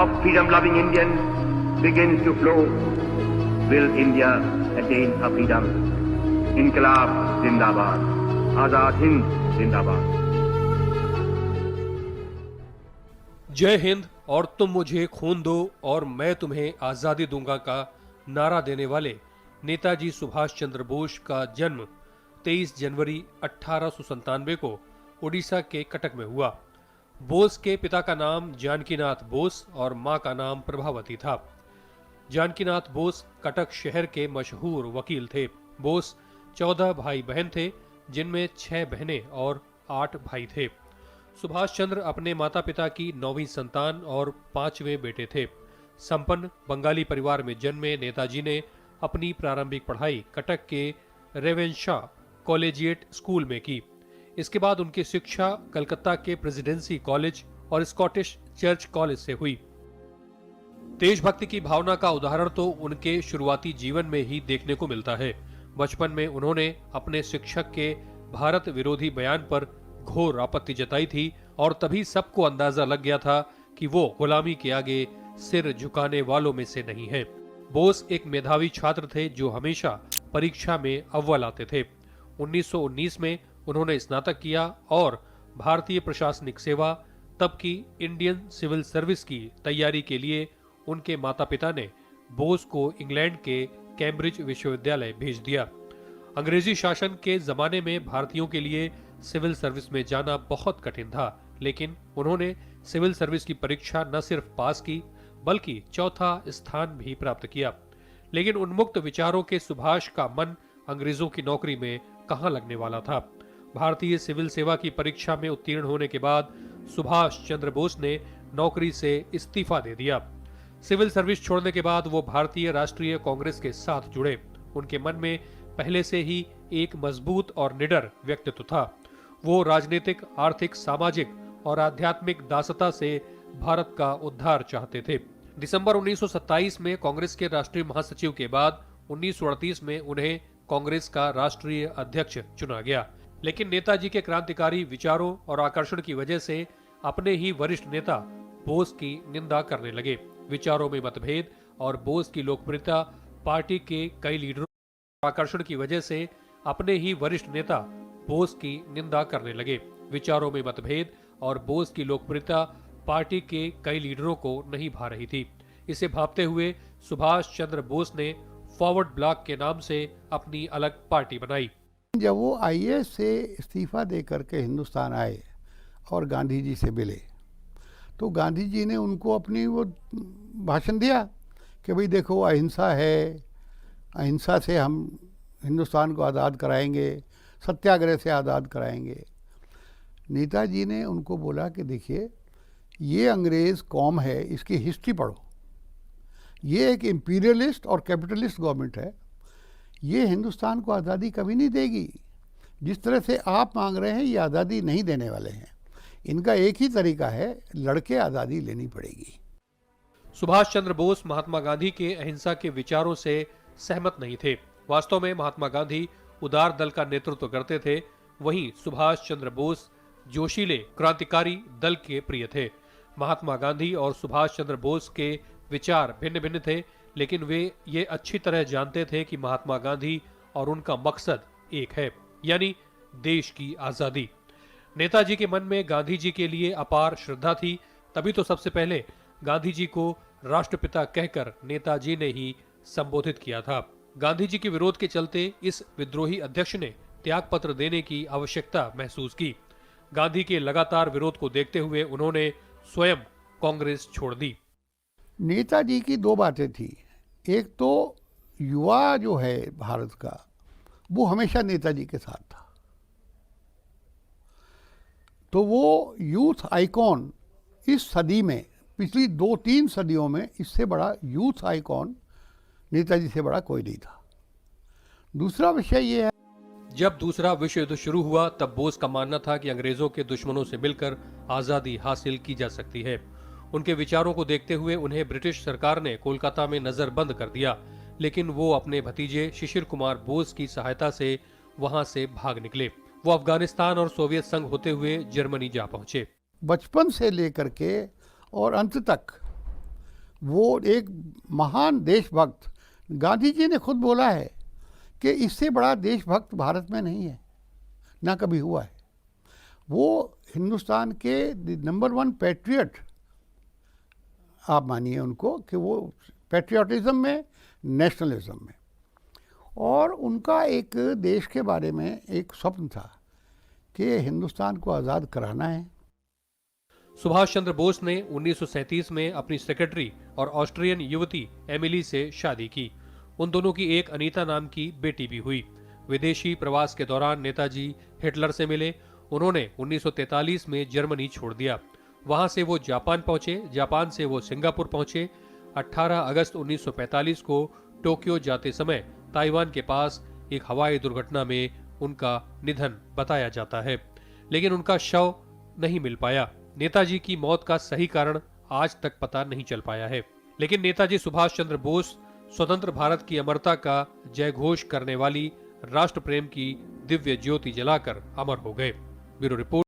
of freedom-loving Indians begins to flow, will India attain her freedom. Inqilab Zindabad, Azad Hind Zindabad. जय हिंद और तुम मुझे खून दो और मैं तुम्हें आजादी दूंगा का नारा देने वाले नेताजी सुभाष चंद्र बोस का जन्म 23 जनवरी 1897 को उड़ीसा के कटक में हुआ। बोस के पिता का नाम जानकीनाथ बोस और मां का नाम प्रभावती था। जानकीनाथ बोस कटक शहर के मशहूर वकील थे। बोस 14 भाई बहन थे, जिनमें 6 बहनें और 8 भाई थे। सुभाष चंद्र अपने माता पिता की 9वीं संतान और 5वें बेटे थे। संपन्न बंगाली परिवार में जन्मे नेताजी ने अपनी प्रारंभिक पढ़ाई कटक के रेवेंशा कॉलेजिएट स्कूल में की। इसके बाद उनकी शिक्षा कलकत्ता के प्रेसिडेंसी कॉलेज और स्कॉटिश चर्च कॉलेज से हुई। देशभक्ति की भावना का उदाहरण तो उनके शुरुआती जीवन में ही देखने को मिलता है। बचपन में उन्होंने अपने शिक्षक के भारत विरोधी बयान पर घोर आपत्ति जताई थी और तभी सबको अंदाजा लग गया था कि वो गुलामी के आगे सिर झुकाने वालों में से नहीं है। बोस एक मेधावी छात्र थे जो हमेशा परीक्षा में अव्वल आते थे। 1919 में उन्होंने स्नातक किया और भारतीय प्रशासनिक सेवा, तब की इंडियन सिविल सर्विस की तैयारी के लिए उनके माता पिता ने बोस को इंग्लैंड के कैम्ब्रिज विश्वविद्यालय भेज दिया। अंग्रेजी शासन के जमाने में भारतीयों के लिए सिविल सर्विस में जाना बहुत कठिन था, लेकिन उन्होंने सिविल सर्विस की परीक्षा न सिर्फ पास की बल्कि चौथा स्थान भी प्राप्त किया। लेकिन उन्मुक्त विचारों के सुभाष का मन अंग्रेजों की नौकरी में कहां लगने वाला था। भारतीय सिविल सेवा की परीक्षा में उत्तीर्ण होने के बाद सुभाष चंद्र बोस ने नौकरी से इस्तीफा दे दिया। सिविल सर्विस छोड़ने के बाद वो भारतीय राष्ट्रीय कांग्रेस के साथ जुड़े। उनके मन में पहले से ही एक मजबूत और निडर व्यक्तित्व था। वो राजनीतिक, आर्थिक, सामाजिक और आध्यात्मिक दासता से भारत का उद्धार चाहते थे। दिसंबर 1927 में कांग्रेस के राष्ट्रीय महासचिव के बाद 1938 में उन्हें कांग्रेस का राष्ट्रीय अध्यक्ष चुना गया। लेकिन नेताजी के क्रांतिकारी विचारों और आकर्षण की वजह से अपने ही वरिष्ठ नेता बोस की निंदा करने लगे। विचारों में मतभेद और बोस की लोकप्रियता पार्टी के कई लीडरों आकर्षण की वजह से अपने ही वरिष्ठ नेता बोस की निंदा करने लगे। विचारों में मतभेद और बोस की लोकप्रियता पार्टी के कई लीडरों को नहीं भा रही थी। इसे भांपते हुए सुभाष चंद्र बोस ने फॉरवर्ड ब्लॉक के नाम से अपनी अलग पार्टी बनाई। जब वो आईएएस से इस्तीफा दे करके हिंदुस्तान आए और गांधी जी से मिले, तो गांधी जी ने उनको अपनी वो भाषण दिया कि भाई देखो, अहिंसा है, अहिंसा से हम हिंदुस्तान को आज़ाद कराएंगे, सत्याग्रह से आज़ाद कराएंगे। नेताजी ने उनको बोला कि देखिए, ये अंग्रेज़ कौम है, इसकी हिस्ट्री पढ़ो। ये एक इम्पीरियलिस्ट और कैपिटलिस्ट गवर्नमेंट है। ये हिंदुस्तान को आज़ादी कभी नहीं देगी। जिस तरह से आप मांग रहे हैं, ये आज़ादी नहीं देने वाले हैं। इनका एक ही तरीका है, लड़के आज़ादी लेनी पड़ेगी। सुभाष चंद्र बोस महात्मा गांधी के अहिंसा के विचारों से सहमत नहीं थे। वास्तव में महात्मा गांधी उदार दल का नेतृत्व करते थे, वहीं सुभाष चंद्र बोस जोशीले क्रांतिकारी दल के प्रिय थे। महात्मा गांधी और सुभाष चंद्र बोस के विचार भिन्न भिन्न थे, लेकिन वे ये अच्छी तरह जानते थे कि महात्मा गांधी और उनका मकसद एक है, यानी देश की आजादी। नेताजी के मन में गांधी जी के लिए अपार श्रद्धा थी, तभी तो सबसे पहले गांधी जी को राष्ट्रपिता कहकर नेताजी ने ही संबोधित किया था। गांधी जी के विरोध के चलते इस विद्रोही अध्यक्ष ने त्यागपत्र देने की आवश्यकता महसूस की। गांधी के लगातार विरोध को देखते हुए उन्होंने स्वयं कांग्रेस छोड़ दी। नेताजी की दो बातें थी। एक तो युवा जो है भारत का, वो हमेशा नेताजी के साथ था। तो वो यूथ आइकॉन इस सदी में, पिछली 2-3 सदियों में इससे बड़ा यूथ आइकॉन नेताजी से बड़ा कोई नहीं था। दूसरा विषय ये है, जब दूसरा विश्व युद्ध शुरू हुआ तब बोस का मानना था कि अंग्रेजों के दुश्मनों से मिलकर आजादी हासिल की जा सकती है। उनके विचारों को देखते हुए उन्हें ब्रिटिश सरकार ने कोलकाता में नजरबंद कर दिया, लेकिन वो अपने भतीजे शिशिर कुमार बोस की सहायता से वहां से भाग निकले। वो अफगानिस्तान और सोवियत संघ होते हुए जर्मनी जा पहुंचे। बचपन से लेकर के और अंत तक वो एक महान देशभक्त, गांधी जी ने खुद बोला है कि इससे बड़ा देशभक्त भारत में नहीं है, ना कभी हुआ है। वो हिंदुस्तान के नंबर 1 पैट्रियट आप मानिए उनको, कि वो पैट्रियटिज्म में, नेशनलिज्म में, और उनका एक देश के बारे में एक स्वप्न था कि हिंदुस्तान को आज़ाद कराना है। सुभाष चंद्र बोस ने 1937 में अपनी सेक्रेटरी और ऑस्ट्रियन युवती एमिली से शादी की। उन दोनों की एक अनीता नाम की बेटी भी हुई। विदेशी प्रवास के दौरान नेताजी हिटलर से मिले। उन्होंने 1943 में जर्मनी छोड़ दिया। वहां से वो जापान पहुंचे। जापान से वो सिंगापुर पहुंचे। 18 अगस्त 1945 को टोक्यो जाते समय ताइवान के पास एक हवाई दुर्घटना में उनका निधन बताया जाता है, लेकिन उनका शव नहीं मिल पाया। नेताजी की मौत का सही कारण आज तक पता नहीं चल पाया है, लेकिन नेताजी सुभाष चंद्र बोस स्वतंत्र भारत की अमरता का जय घोष करने वाली राष्ट्र प्रेम की दिव्य ज्योति जलाकर अमर हो गए। Bureau report.